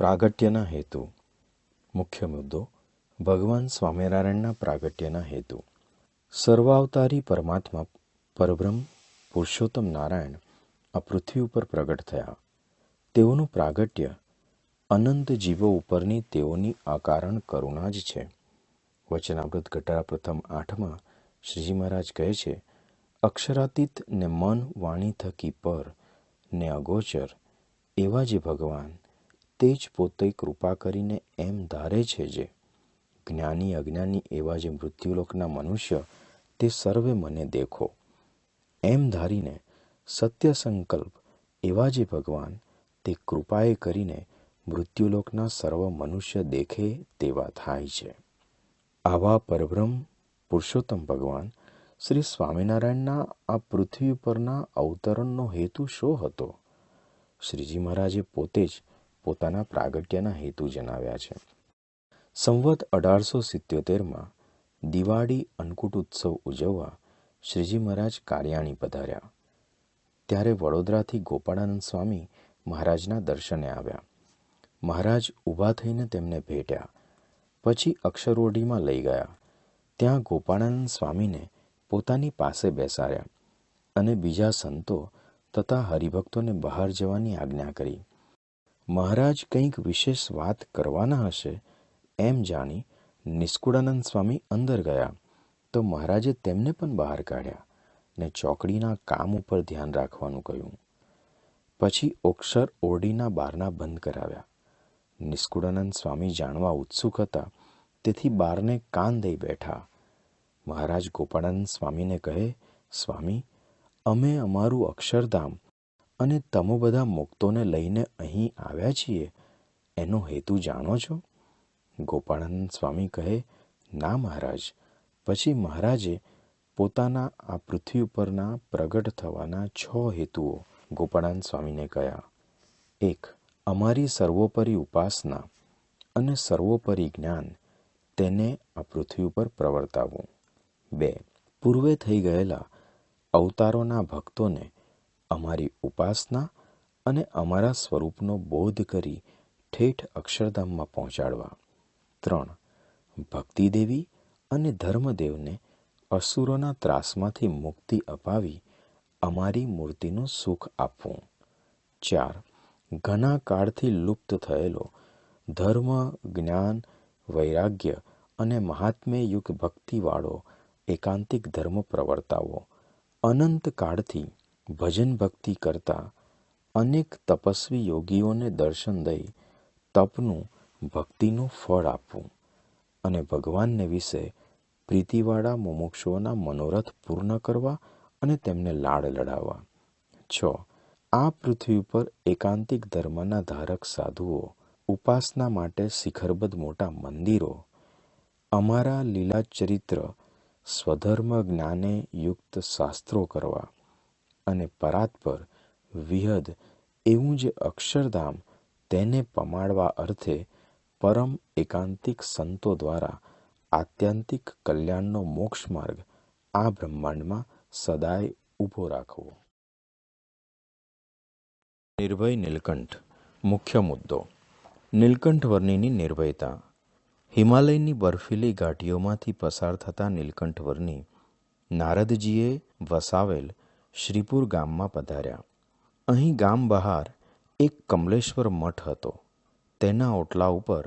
પ્રાગટ્યના હેતુ. મુખ્ય મુદ્દો ભગવાન સ્વામિનારાયણના પ્રાગટ્યના હેતુ. સર્વાવતારી પરમાત્મા પરબ્રહ્મ પુરુષોત્તમ નારાયણ આ પૃથ્વી ઉપર પ્રગટ થયા. તેઓનું પ્રાગટ્ય અનંત જીવો ઉપરની તેઓની અકારણ કરુણા જ છે. વચનામૃત ઘટાડા પ્રથમ 8માં શ્રીજી મહારાજ કહે છે, અક્ષરાતીત ને મન વાણી થકી પર ને અગોચર એવા જે ભગવાન, તે જ પોતે કૃપા કરીને એમ ધારે છે જે જ્ઞાની અજ્ઞાની એવા જે મૃત્યુલોકના મનુષ્ય તે સર્વે મને દેખો. એમ ધારીને સત્ય સંકલ્પ એવા જે ભગવાન તે કૃપાએ કરીને મૃત્યુલોકના સર્વ મનુષ્ય દેખે તેવા થાય છે. આવા પરબ્રહ્મ પુરુષોત્તમ ભગવાન શ્રી સ્વામિનારાયણના આ પૃથ્વી પરના અવતરણનો હેતુ શો હતો? શ્રીજી મહારાજે પોતે જ પોતાના પ્રાગટ્યના હેતુ જણાવ્યા છે. સંવત 1877માં દિવાળી અન્નકૂટ ઉત્સવ ઉજવવા શ્રીજી મહારાજ કારિયાણી પધાર્યા. ત્યારે વડોદરાથી ગોપાળાનંદ સ્વામી મહારાજના દર્શને આવ્યા. મહારાજ ઊભા થઈને તેમને ભેટ્યા. પછી અક્ષરોડીમાં લઈ ગયા. ત્યાં ગોપાળાનંદ સ્વામીને પોતાની પાસે બેસાડ્યા અને બીજા સંતો તથા હરિભક્તોને બહાર જવાની આજ્ઞા કરી. મહારાજ કંઈક વિશેષ વાત કરવાના હશે એમ જાણી નિષ્કુળાનંદ સ્વામી અંદર ગયા તો મહારાજે તેમને પણ બહાર કાઢ્યા ને ચોકડીના કામ ઉપર ધ્યાન રાખવાનું કહ્યું. પછી અક્ષર ઓરડીના બારણા બંધ કરાવ્યા. નિષ્કુળાનંદ સ્વામી જાણવા ઉત્સુક હતા, તેથી બારને કાન દઈ બેઠા. મહારાજ ગોપાળાનંદ સ્વામીને કહે, સ્વામી, અમે અમારું અક્ષરધામ અને તમે બધા મુક્તોને લઈને અહીં આવ્યા છીએ, એનો હેતુ જાણો છો? ગોપાળાનંદ સ્વામી કહે, ના મહારાજ. પછી મહારાજે પોતાના આ પૃથ્વી ઉપરના પ્રગટ થવાના 6 હેતુઓ ગોપાળાનંદ સ્વામીને કહ્યા. 1. અમારી સર્વોપરી ઉપાસના અને સર્વોપરી જ્ઞાન તેને આ પૃથ્વી ઉપર પ્રવર્તાવવું. 2. પૂર્વે થઈ ગયેલા અવતારોના ભક્તોને અમારી ઉપાસના અને અમારા સ્વરૂપનો બોધ કરી ઠેઠ અક્ષરધામમાં પહોંચાડવા. 3. ભક્તિદેવી અને ધર્મદેવને અસુરોના ત્રાસમાંથી મુક્તિ અપાવી અમારી મૂર્તિનું સુખ આપવું. 4. ઘણા કાળથી લુપ્ત થયેલો ધર્મ, જ્ઞાન, વૈરાગ્ય અને મહાત્મ્યયુક્ત ભક્તિવાળો એકાંતિક ધર્મ પ્રવર્તાવવો. અનંત કાળથી ભજન ભક્તિ કરતા અનેક તપસ્વી યોગીઓને દર્શન દઈ તપનું ભક્તિનું ફળ આપવું અને ભગવાનને વિશે પ્રીતિવાળા મુમુક્ષુઓના મનોરથ પૂર્ણ કરવા અને તેમને લાડ લડાવવા. 6. આ પૃથ્વી ઉપર એકાંતિક ધર્મના ધારક સાધુઓ ઉપાસના માટે શિખરબદ્ધ મોટા મંદિરો, અમારા લીલા ચરિત્ર સ્વધર્મ જ્ઞાને યુક્ત શાસ્ત્રો કરવા અને પરાત્પર વિહદ એવું જે અક્ષરધામ તેને પમાડવા અર્થે પરમ એકાંતિક સંતો દ્વારા આત્યંતિક કલ્યાણનો મોક્ષ માર્ગ આ બ્રહ્માંડમાં સદાય ઊભો રાખવો. નિર્ભય નીલકંઠ. મુખ્ય મુદ્દો નીલકંઠ વર્ણીની નિર્ભયતા. હિમાલયની બર્ફીલી ઘાટીઓમાંથી પસાર થતા નીલકંઠ વર્ણી નારદજીએ વસાવેલ શ્રીપુર ગામમાં પધાર્યા. અહીં ગામ બહાર એક કમલેશ્વર મઠ હતો. તેના ઓટલા ઉપર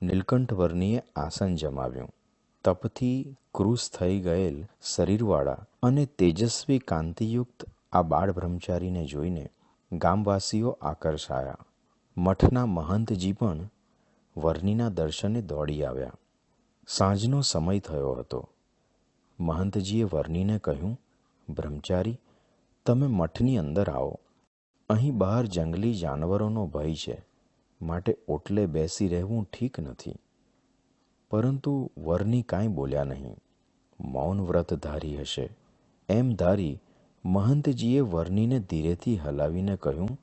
નીલકંઠ વર્ણીએ આસન જમાવ્યું. તપથી કૃશ થઈ ગયેલ શરીરવાળા અને તેજસ્વી કાંતિયુક્ત આ બાળ બ્રહ્મચારીને જોઈને ગામવાસીઓ આકર્ષાયા. મઠના મહંતજી પણ વર્ણીના દર્શને દોડી આવ્યા. સાંજનો સમય થયો હતો. મહંતજીએ વર્ણીને કહ્યું, બ્રહ્મચારી, તમે મઠની અંદર આવો. અહીં બહાર જંગલી જાનવરોનો ભય છે, માટે ઓટલે બેસી રહેવું ઠીક નથી. પરંતુ વર્ણી કાંઈ બોલ્યા નહીં. મૌન વ્રત ધારી હશે એમ ધારી મહંતજીએ વર્ણીને ધીરેથી હલાવીને કહ્યું,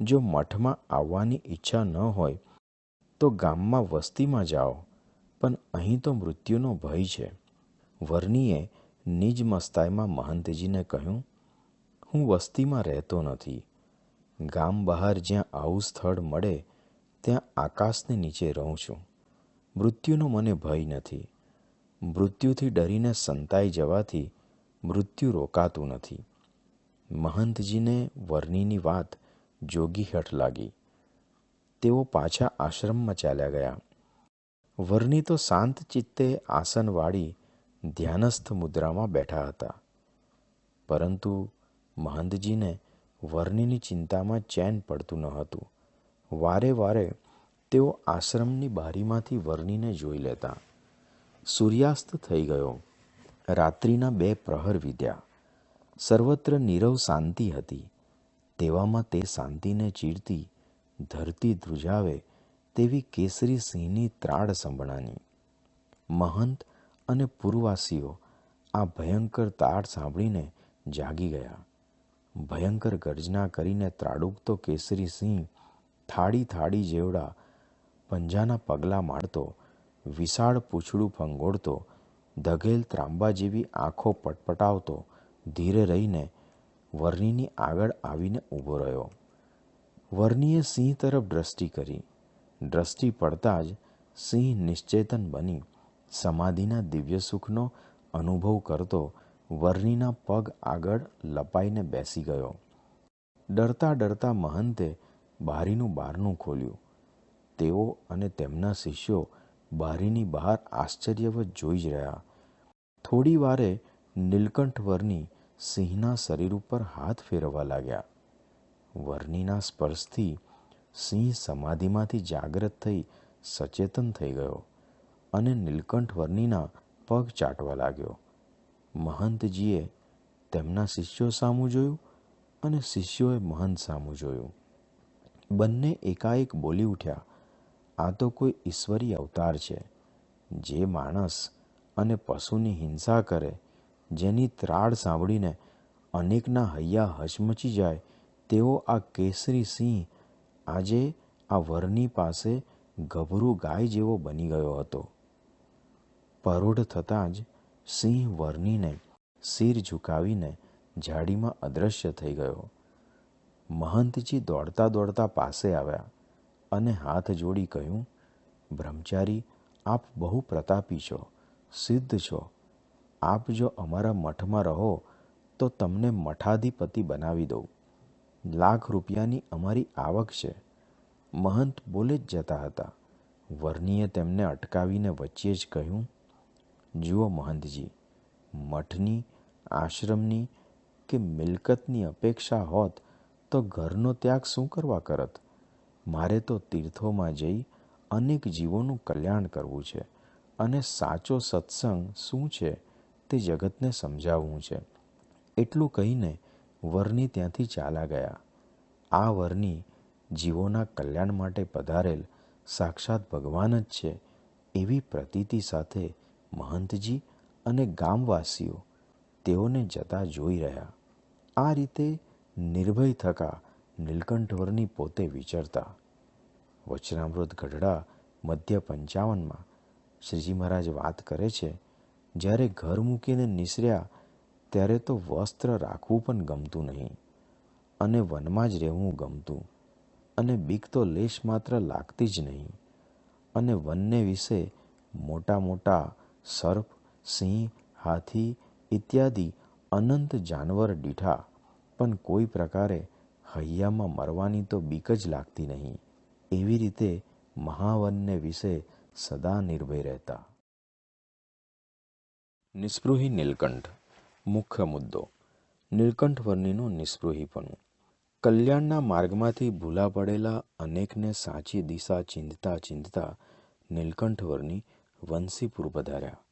જો મઠમાં આવવાની ઈચ્છા ન હોય તો ગામમાં વસ્તીમાં જાઓ, પણ અહીં તો મૃત્યુનો ભય છે. વર્ણીએ નિજ મસ્તાઈમાં મહંતજીને કહ્યું, હું વસ્તીમાં રહેતો નથી. ગામ બહાર જ્યાં આવું સ્થળ મળે ત્યાં આકાશને નીચે રહું છું. મૃત્યુનો મને ભય નથી. મૃત્યુથી ડરીને સંતાઈ જવાથી મૃત્યુ રોકાતું નથી. મહંતજીને વર્ણીની વાત જોગી હઠ લાગી. તેઓ પાછા આશ્રમમાં ચાલ્યા ગયા. વર્ણી તો શાંત ચિત્તે આસન વાળી ધ્યાનસ્થ મુદ્રામાં બેઠા હતા. પરંતુ મહંતજીને વર્ણીની ચિંતામાં ચેન પડતું ન હતું. વારે વારે તેઓ આશ્રમની બારીમાંથી વર્ણીને જોઈ લેતા. સૂર્યાસ્ત થઈ ગયો. રાત્રિના 2 પ્રહર વીત્યા. સર્વત્ર નીરવ શાંતિ હતી. તેવામાં તે શાંતિને ચીરતી ધરતી ધ્રુજાવે તેવી કેસરી સિંહની ત્રાડ સંભળાની. મહંત અને પૂર્વવાસીઓ આ ભયંકર તાડ સાંભળીને જાગી ગયા. ભયંકર ગર્જના કરીને ત્રાડુકતો કેસરી સિંહ થાળી થાળી જેવડા પંજાના પગલાં માંડતો, વિશાળ પૂંછડું ફંગોળતો, ધગેલ ત્રાંબા જેવી આંખો પટપટાવતો ધીરે રહીને વર્ણીની આગળ આવીને ઊભો રહ્યો. વર્ણીએ સિંહ તરફ દ્રષ્ટિ કરી. દ્રષ્ટિ પડતાં જ સિંહ નિશ્ચેતન બની સમાધિના દિવ્ય સુખનો અનુભવ કરતો વર્ણીના પગ આગળ લપાઈને બેસી ગયો. ડરતા ડરતા મહંતે બારીનું બારણું ખોલ્યું. તેઓ અને તેમના શિષ્યો બારીની બહાર આશ્ચર્યવશ જોઈ જ રહ્યા. થોડી વારે નીલકંઠ વર્ણી સિંહના શરીર ઉપર હાથ ફેરવવા લાગ્યા. વર્ણીના સ્પર્શથી સિંહ સમાધિમાંથી જાગ્રત થઈ સચેતન થઈ ગયો અને નીલકંઠ વર્ણીના પગ ચાટવા લાગ્યો. મહંતજીએ તેમના શિષ્યો સામું જોયું અને શિષ્યોએ મહંત સામું જોયું. બંને એકાએક બોલી ઉઠ્યા, આ તો કોઈ ઈશ્વરી અવતાર છે. જે માણસ અને પશુની હિંસા કરે, જેની ત્રાડ સાંભળીને અનેકના હૈયા હચમચી જાય, તેવો આ કેસરી સિંહ આજે આ વર્ણી પાસે ગભરું ગાય જેવો બની ગયો હતો. પરોઢ થતાં જ સિંહ વર્ણીને શિર ઝુકાવીને ઝાડીમાં અદૃશ્ય થઈ ગયો. મહંતજી દોડતા દોડતા પાસે આવ્યા અને હાથ જોડી કહ્યું, બ્રહ્મચારી, આપ બહુ પ્રતાપી છો, સિદ્ધ છો. આપ જો અમારા મઠમાં રહો તો તમને મઠાધિપતિ બનાવી દઉં. લાખ રૂપિયાની અમારી આવક છે. મહંત બોલે જ જતા હતા. વર્ણીએ તેમને અટકાવીને વચ્ચે જ કહ્યું, જુઓ મહંતજી, મઠની, આશ્રમની કે મિલકતની અપેક્ષા હોત તો ઘરનો ત્યાગ શું કરવા કરત? મારે તો તીર્થોમાં જઈ અનેક જીવોનું કલ્યાણ કરવું છે અને સાચો સત્સંગ શું છે તે જગતને સમજાવવું છે. એટલું કહીને વર્ણી ત્યાંથી ચાલ્યા ગયા. આ વર્ણી જીવોના કલ્યાણ માટે પધારેલ સાક્ષાત ભગવાન જ છે એવી પ્રતીતિ સાથે મહંતજી અને ગામવાસીઓ તેઓને જતા જોઈ રહ્યા. આ રીતે નિર્ભય થકા નીલકંઠવર્ણી પોતે વિચરતા. વચનામૃત ગઢડા મધ્ય 55માં શ્રીજી મહારાજ વાત કરે છે, જ્યારે ઘર મૂકીને નિસર્યા ત્યારે તો વસ્ત્ર રાખવું પણ ગમતું નહીં અને વનમાં જ રહેવું ગમતું અને બીક તો લેશ માત્ર લાગતી જ નહીં. અને વનને વિશે મોટા મોટા સર્પ, સિંહ, હાથી ઇત્યાદિ અનંત જાનવર દીઠા, પણ કોઈ પ્રકારે હૈયામાં મરવાની તો બીક જ લાગતી નહીં. એવી રીતે મહાવનને વિશે સદા નિર્ભય રહેતા. નિસ્પૃહી નીલકંઠ. મુખ્ય મુદ્દો નીલકંઠ વર્ણીનું નિસ્પૃહીપણું. કલ્યાણના માર્ગમાંથી ભૂલા પડેલા અનેકને સાચી દિશા ચીંધતા ચીંધતા નીલકંઠ વર્ણી વંશીપુર પધાર્યા.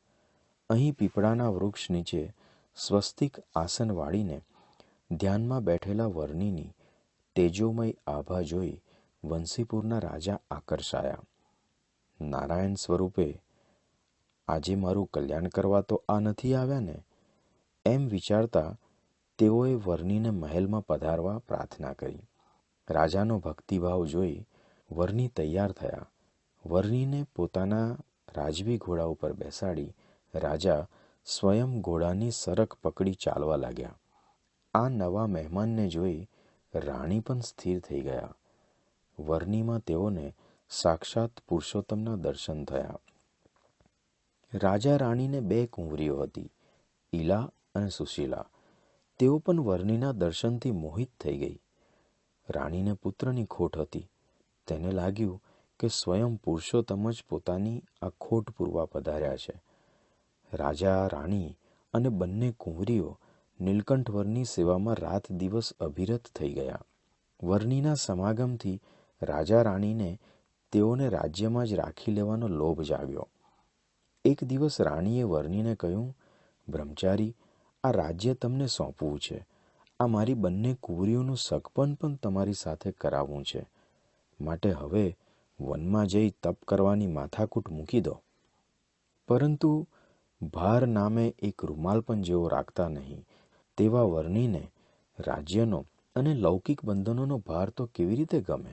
અહીં પીપળાના વૃક્ષ નીચે સ્વસ્તિક આસન વાળીને ધ્યાનમાં બેઠેલા વર્ણીની તેજોમય આભા જોઈ વંશીપુરના રાજા આકર્ષાયા. નારાયણ સ્વરૂપે આજે મારું કલ્યાણ કરવા તો આ નથી આવ્યા ને? એમ વિચારતા તેઓએ વર્ણીને મહેલમાં પધારવા પ્રાર્થના કરી. રાજાનો ભક્તિભાવ જોઈ વર્ણી તૈયાર થયા. વર્ણીને પોતાના રાજવી ઘોડા ઉપર બેસાડી રાજા સ્વયં ઘોડાની સરક પકડી ચાલવા લાગ્યા. આ નવા મહેમાનને જોઈ રાણી પણ સ્થિર થઈ ગયા. વર્ણીમાં તેઓને સાક્ષાત પુરુષોત્તમના દર્શન થયા. રાજા રાણીને 2 કુંવરીઓ હતી, ઈલા અને સુશીલા. તેઓ પણ વર્ણિના દર્શનથી મોહિત થઈ ગઈ. રાણીને પુત્રની ખોટ હતી. તેને લાગ્યું કે સ્વયં પુરુષોત્તમ જ પોતાની આ ખોટ પૂરવા પધાર્યા છે. રાજા રાણી અને બંને કુંવરીઓ નીલકંઠ વરની સેવામાં રાત દિવસ અભિરત થઈ ગયા. વર્ણિના સમાગમથી રાજા રાણીને તેઓને રાજ્યમાં જ રાખી લેવાનો લોભ જાગ્યો. એક દિવસ રાણીએ વર્ણિને કહ્યું, બ્રહ્મચારી, આ રાજ્ય તમને સોંપવું છે. આ મારી બંને કુંવરીઓનું સગપણ પણ તમારી સાથે કરાવવું છે. માટે હવે વનમાં જઈ તપ કરવાની માથાકૂટ મૂકી દો. પરંતુ ભાર નામે એક રૂમાલ પણ જેઓ રાખતા નહીં તેવા વર્ણિને રાજ્યનો અને લૌકિક બંધનોનો ભાર તો કેવી રીતે ગમે?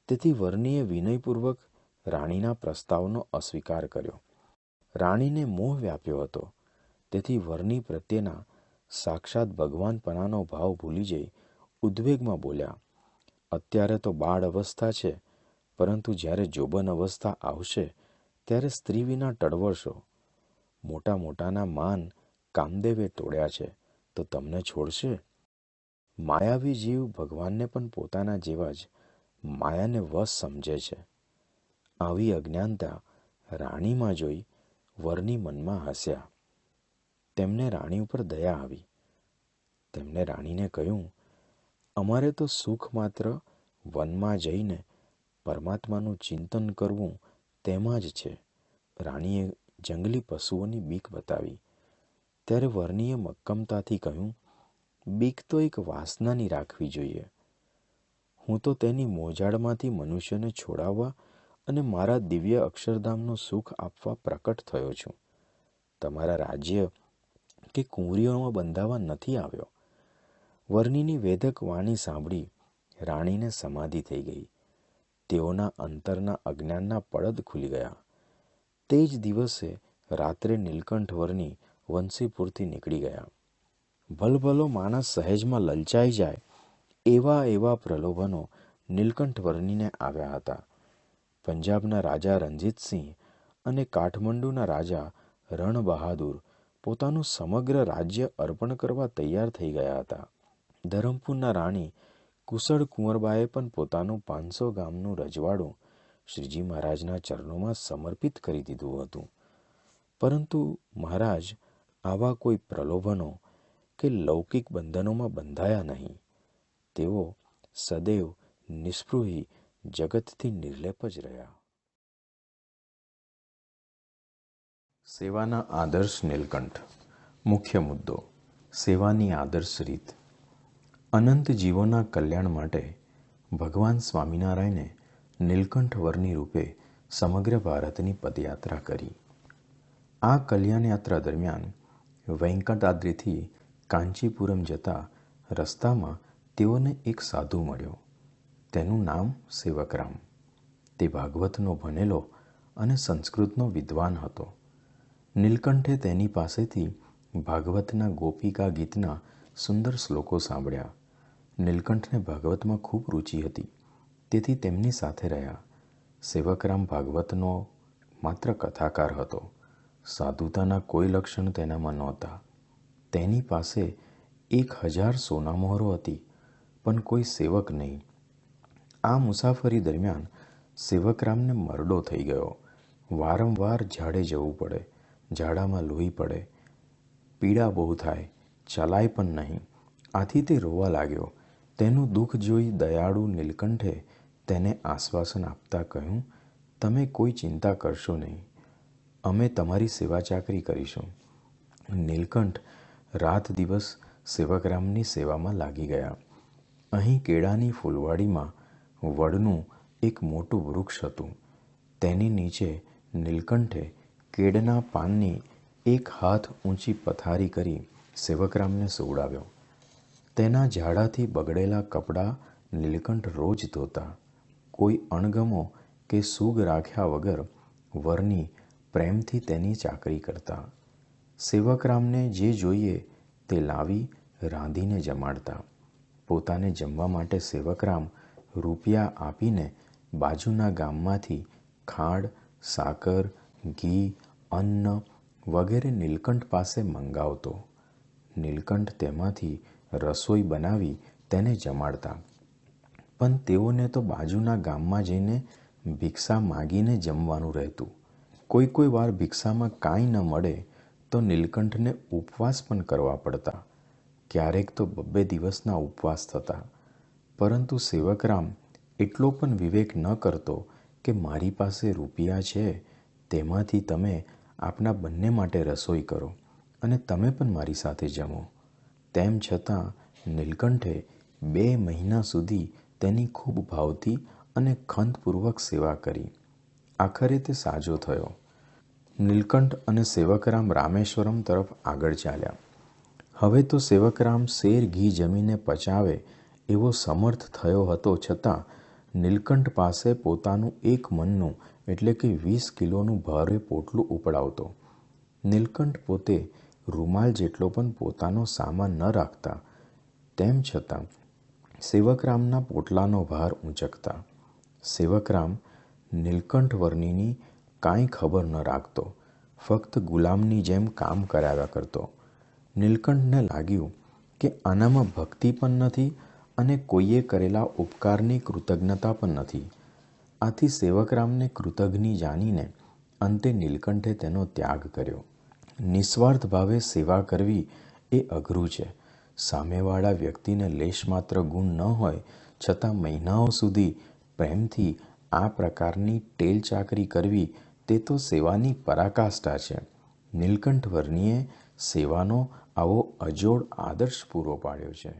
તેથી વર્ણિએ વિનયપૂર્વક રાણીના પ્રસ્તાવનો અસ્વીકાર કર્યો. રાણીને મોહ વ્યાપ્યો હતો. તેથી વર્ણિ પ્રત્યેના સાક્ષાત ભગવાનપણાનો ભાવ ભૂલી જઈ ઉદ્વેગમાં બોલ્યા, અત્યારે તો બાળ અવસ્થા છે, પરંતુ જ્યારે જોબન અવસ્થા આવશે ત્યારે સ્ત્રી વિના ટળવળશો. મોટા મોટાના માન કામદેવે તોડ્યા છે તો તમને છોડશે? માયાવી જીવ ભગવાનને પણ પોતાના જેવા જ માયાને વશ સમજે છે. આવી અજ્ઞાનતા રાણીમાં જોઈ વર્ણિ મનમાં હસ્યા. તેમને રાણી ઉપર દયા આવી. તેમણે રાણીને કહ્યું, અમારે તો સુખ માત્ર વનમાં જઈને પરમાત્માનું ચિંતન કરવું તેમાં જ છે. રાણીએ જંગલી પશુઓની બીક બતાવી. ત્યારે વર્ણિએ મક્કમતાથી કહ્યું, બીક તો એક વાસનાની રાખવી જોઈએ. હું તો તેની મોજાળમાંથી મનુષ્યને છોડાવવા અને મારા દિવ્ય અક્ષરધામનું સુખ આપવા પ્રકટ થયો છું. તમારા રાજ્ય કે કુંવરીઓમાં બંધાવા નથી આવ્યો. વર્ણિની વેદક વાણી સાંભળી રાણીને સમાધિ થઈ ગઈ. તેઓના અંતરના અજ્ઞાનના પડદ ખુલી ગયા. તે જ દિવસે રાત્રે નીલકંઠ વર્ણિ વંશીપુરથી નીકળી ગયા. ભલભલો માણસ સહેજમાં લલચાઈ જાય એવા પ્રલોભનો નીલકંઠ વર્ણિને આવ્યા હતા. પંજાબના રાજા રણજીતસિંહ અને કાઠમંડુના રાજા રણબહાદુર પોતાનું સમગ્ર રાજ્ય અર્પણ કરવા તૈયાર થઈ ગયા હતા. ધરમપુરના રાણી કુશળ કુંવરબાએ પણ પોતાનું 500 ગામનું રજવાડું શ્રીજી મહારાજના ચરણોમાં સમર્પિત કરી દીધું હતું. પરંતુ મહારાજ આવા કોઈ પ્રલોભનો કે લૌકિક બંધનોમાં બંધાયા નહીં. તેઓ સદૈવ નિસ્પૃહી જગતથી નિર્લેપ જ રહ્યા. સેવાના આદર્શ નીલકંઠ. મુખ્ય મુદ્દો સેવાની આદર્શ રીત. અનંત જીવોના કલ્યાણ માટે ભગવાન સ્વામિનારાયણે નીલકંઠ વર્ણિ રૂપે સમગ્ર ભારતની પદયાત્રા કરી. આ કલ્યાણ યાત્રા દરમિયાન વેંકટાદ્રીથી કાંચીપુરમ જતા રસ્તામાં તેઓને એક સાધુ મળ્યો. તેનું નામ સેવકરામ. તે ભાગવતનો ભણેલો અને સંસ્કૃતનો વિદ્વાન હતો. નીલકંઠે તેની પાસેથી ભાગવતના ગોપિકા ગીતના સુંદર શ્લોકો સાંભળ્યા. નીલકંઠને ભાગવતમાં ખૂબ રુચિ હતી, તેથી તેમની સાથે રહ્યા. સેવકરામ ભાગવતનો માત્ર કથાકાર હતો. સાધુતાના કોઈ લક્ષણ તેનામાં નહોતા. તેની પાસે 1000 સોનામહોરો હતી, પણ કોઈ સેવક નહીં. આ મુસાફરી દરમિયાન સેવકરામને મરડો થઈ ગયો. વારંવાર ઝાડે જવું પડે, ઝાડામાં લોહી પડે, પીડા બહુ થાય, ચલાય પણ નહીં. આથી તે રોવા લાગ્યો. તેનું દુઃખ જોઈ દયાળુ નીલકંઠે તેને આશ્વાસન આપતા કહ્યું, તમે કોઈ ચિંતા કરશો નહીં, અમે તમારી સેવા ચાકરી કરીશું. નીલકંઠ રાત દિવસ સેવકરામની સેવામાં લાગી ગયા. અહીં કેળાની ફૂલવાડીમાં વડનું એક મોટું વૃક્ષ હતું. તેની નીચે નીલકંઠે કેળના પાનની 1 હાથ ઊંચી પથારી કરી સેવકરામને સુવડાવ્યો. તેના ઝાડાથી બગડેલા કપડાં નીલકંઠ રોજ ધોતા. કોઈ અણગમો કે સૂગ રાખ્યા વગર વર્ણિ પ્રેમથી તેની ચાકરી કરતા. સેવકરામને જે જોઈએ તે લાવી રાંધીને જમાડતા. પોતાને જમવા માટે સેવકરામ રૂપિયા આપીને બાજુના ગામમાંથી ખાંડ, સાકર, ઘી, અન્ન વગેરે નીલકંઠ પાસે મંગાવતો. નીલકંઠ તેમાંથી રસોઈ બનાવી તેને જમાડતા. પણ તેઓને તો બાજુના ગામમાં જઈને ભિક્ષા માગીને જમવાનું રહેતું. કોઈ વાર ભિક્ષામાં કાંઈ ન મળે તો નીલકંઠને ઉપવાસ પણ કરવા પડતા. ક્યારેક તો 2 દિવસના ઉપવાસ થતા. પરંતુ સેવકરામ એટલો પણ વિવેક ન કરતો કે મારી પાસે રૂપિયા છે, તેમાંથી તમે આપના બંને માટે રસોઈ કરો અને તમે પણ મારી સાથે જમો. તેમ છતાં નીલકંઠે 2 મહિના સુધી તેની ખૂબ ભાવથી અને ખંતપૂર્વક સેવા કરી. આખરે તે સાજો થયો. નીલકંઠ અને સેવકરામ રામેશ્વરમ તરફ આગળ ચાલ્યા. હવે તો સેવકરામ શેર ઘી જમીને પચાવે એવો સમર્થ થયો હતો, છતાં નીલકંઠ પાસે પોતાનું 1 મણનું એટલે કે 20 કિલોનું ભારે પોટલું ઉપડાવતો. નીલકંઠ પોતે રૂમાલ જેટલો પણ પોતાનો સામાન ન રાખતા, તેમ છતાં સેવકરામના પોટલાનો ભાર ઊંચકતા. સેવકરામ નીલકંઠ વર્ણીની કાંઈ ખબર ન રાખતો, ફક્ત ગુલામની જેમ કામ કરાવ્યા કરતો. નીલકંઠને લાગ્યું કે આનામાં ભક્તિ પણ નથી અને કોઈએ કરેલા ઉપકારની કૃતજ્ઞતા પણ નથી. આથી સેવકરામને કૃતજ્ઞ જાણીને અંતે નીલકંઠે તેનો ત્યાગ કર્યો. નિસ્વાર્થ ભાવે સેવા કરવી એ અઘરું છે. સામેવાળા વ્યક્તિને લેશમાત્ર ગુણ ન હોય છતાં મહિનાઓ સુધી પ્રેમથી આ પ્રકારની ટેલચાકરી કરવી તે તો સેવાની પરાકાષ્ઠા છે. નીલકંઠ વર્ણીએ સેવાનો આવો અજોડ આદર્શ પૂરો પાડ્યો છે.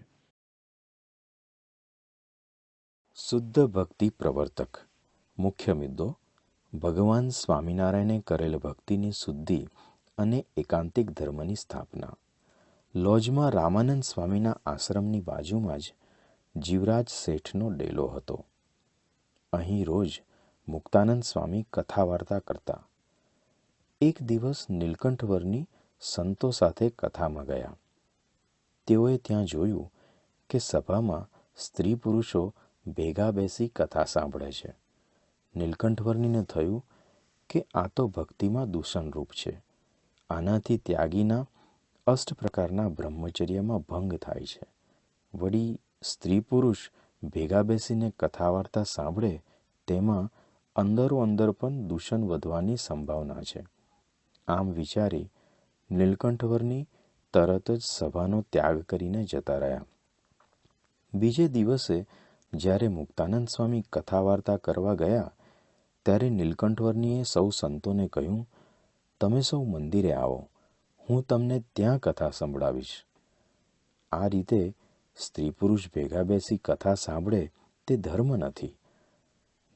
શુદ્ધ ભક્તિ પ્રવર્તક. મુખ્ય મુદ્દો: ભગવાન સ્વામિનારાયણે કરેલ ભક્તિની શુદ્ધિ અને એકાંતિક ધર્મની સ્થાપના. લોજમાં રામાનંદ સ્વામીના આશ્રમની બાજુમાં જ જીવરાજ શેઠનો ડેલો હતો. અહીં રોજ મુક્તાનંદ સ્વામી કથા વાર્તા કરતા. એક દિવસ નીલકંઠ વર્ણી સંતો સાથે કથામાં ગયા. તેઓએ ત્યાં જોયું કે સભામાં સ્ત્રી પુરુષો ભેગા બેસી કથા સાંભળે છે. નીલકંઠ વર્ણીને થયું કે આ તો ભક્તિમાં દૂષણરૂપ છે. આનાથી ત્યાગીના 8 પ્રકારના બ્રહ્મચર્યમાં ભંગ થાય છે. વળી સ્ત્રી પુરુષ ભેગા બેસીને કથા વાર્તા સાંભળે તેમાં અંદરો અંદર પણ દૂષણ વધવાની સંભાવના છે. આમ વિચારી નીલકંઠ વર્ણી તરત જ સભાનો ત્યાગ કરીને જતા રહ્યા. બીજે દિવસે જ્યારે મુક્તાનંદ સ્વામી કથા વાર્તા કરવા ગયા ત્યારે નીલકંઠ વર્ણીએ સૌ સંતોને કહ્યું, તમે સૌ મંદિરે આવો, હું તમને ત્યાં કથા સંભળાવીશ. આ રીતે સ્ત્રી પુરુષ ભેગા બેસી કથા સાંભળે તે ધર્મ નથી.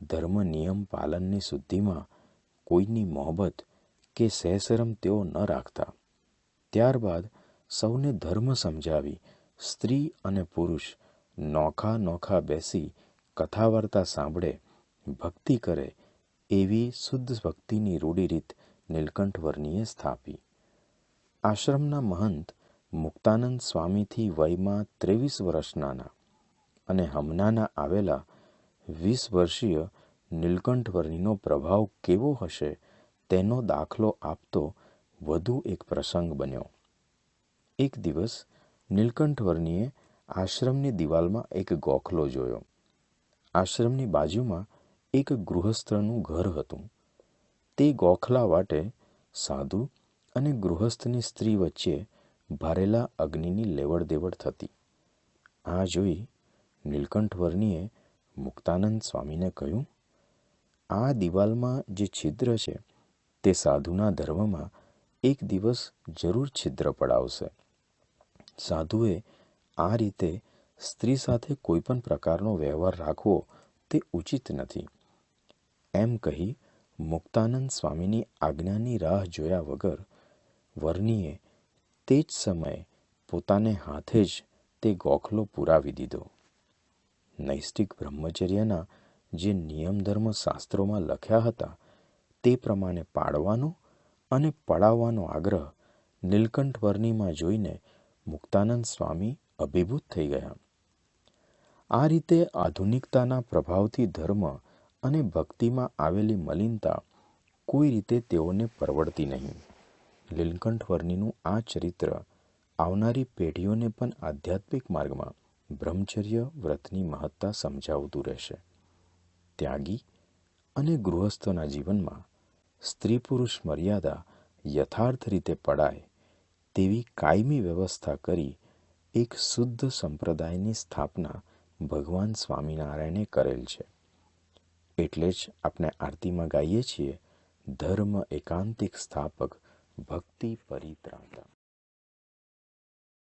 ધર્મ નિયમ પાલનની શુદ્ધિમાં કોઈની મોહબત કે સહેશરમ તેઓ ન રાખતા. ત્યારબાદ સૌને ધર્મ સમજાવી સ્ત્રી અને પુરુષ નોખા નોખા બેસી કથા વાર્તા સાંભળે, ભક્તિ કરે એવી શુદ્ધ ભક્તિની રૂઢિરીત નીલકંઠ વર્ણીએ સ્થાપી. આશ્રમના મહંત મુક્તાનંદ સ્વામીથી વયમાં 23 વર્ષ નાના અને હમણાંના આવેલા 20 વર્ષીય નીલકંઠ વર્ણીનો પ્રભાવ કેવો હશે તેનો દાખલો આપતો વધુ એક પ્રસંગ બન્યો. એક દિવસ નીલકંઠ વર્ણીએ આશ્રમની દિવાલમાં એક ગોખલો જોયો. આશ્રમની બાજુમાં એક ગૃહસ્થનું ઘર હતું. તે ગોખલા વાટે સાધુ અને ગૃહસ્થની સ્ત્રી વચ્ચે ભારેલા અગ્નિની લેવડ દેવડ થતી. આ જોઈ નીલકંઠ વર્ણીએ મુક્તાનંદ સ્વામીને કહ્યું, આ દિવાલમાં જે છિદ્ર છે તે સાધુના ધર્મમાં એક દિવસ જરૂર છિદ્ર પડાવશે. સાધુએ આ રીતે સ્ત્રી સાથે કોઈ પણ પ્રકારનો વ્યવહાર રાખવો તે ઉચિત નથી. એમ કહી મુક્તાનંદ સ્વામીની આજ્ઞાની રાહ જોયા વગર વર્ણીએ તે જ સમયે પોતાને હાથે જ તે ગોખલો પુરાવી દીધો. નૈષ્ઠિક બ્રહ્મચર્યના જે નિયમ ધર્મ શાસ્ત્રોમાં લખ્યા હતા તે પ્રમાણે પાળવાનો અને પડાવવાનો આગ્રહ નીલકંઠ વર્ણીમાં જોઈને મુક્તાનંદ સ્વામી અભિભૂત થઈ ગયા. આ રીતે આધુનિકતાના પ્રભાવથી ધર્મ અને ભક્તિમાં આવેલી મલિનતા કોઈ રીતે તેઓને પરવડતી નહીં. લીલકંઠ વર્ણીનું આ ચરિત્ર આવનારી પેઢીઓને પણ આધ્યાત્મિક માર્ગમાં બ્રહ્મચર્ય વ્રતની મહત્તા સમજાવતું રહેશે. ત્યાગી અને ગૃહસ્થોના જીવનમાં સ્ત્રી પુરુષ મર્યાદા યથાર્થ રીતે પડાય તેવી કાયમી વ્યવસ્થા કરી એક શુદ્ધ સંપ્રદાયની સ્થાપના ભગવાન સ્વામિનારાયણે કરેલ છે. એટલે જ આપણે આરતીમાં ગાઈએ છીએ, ધર્મ એકાંતિક સ્થાપક ભક્તિ પરિત્રાતા.